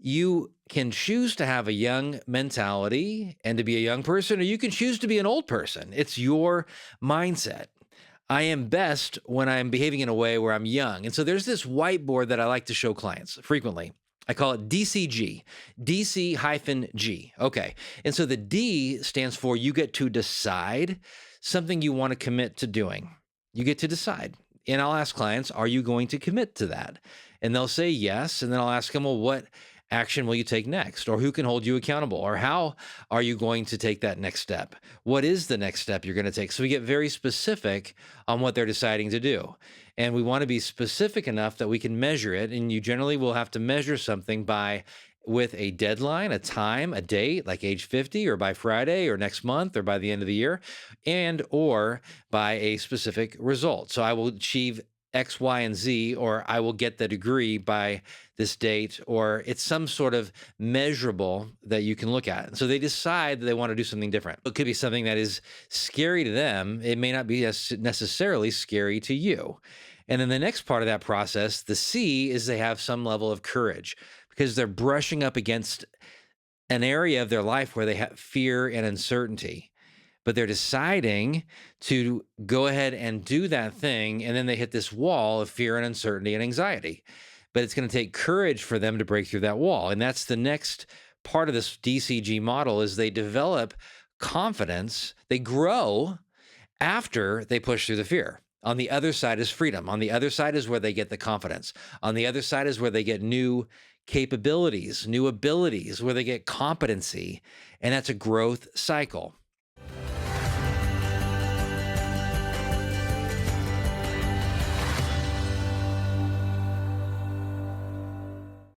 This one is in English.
You can choose to have a young mentality and to be a young person, or you can choose to be an old person. It's your mindset. I am best when I'm behaving in a way where I'm young. And so there's this whiteboard that I like to show clients frequently. I call it DCG, DC-G. Okay. And so the D stands for you get to decide something you want to commit to doing. You get to decide. And I'll ask clients, are you going to commit to that? And they'll say yes. And then I'll ask them, well, what action will you take next? Or who can hold you accountable? Or how are you going to take that next step? What is the next step you're going to take? So we get very specific on what they're deciding to do. And we want to be specific enough that we can measure it. And you generally will have to measure something by with a deadline, a time, a date, like age 50 or by Friday or next month or by the end of the year, and or by a specific result. So I will achieve X, Y, and Z, or I will get the degree by this date, or it's some sort of measurable that you can look at. And so they decide that they want to do something different. It could be something that is scary to them. It may not be necessarily scary to you. And then the next part of that process, the C, is they have some level of courage because they're brushing up against an area of their life where they have fear and uncertainty, but they're deciding to go ahead and do that thing. And then they hit this wall of fear and uncertainty and anxiety. But it's going to take courage for them to break through that wall. And that's the next part of this DCG model is they develop confidence. They grow after they push through the fear. On the other side is freedom. On the other side is where they get the confidence. On the other side is where they get new capabilities, new abilities, where they get competency. And that's a growth cycle.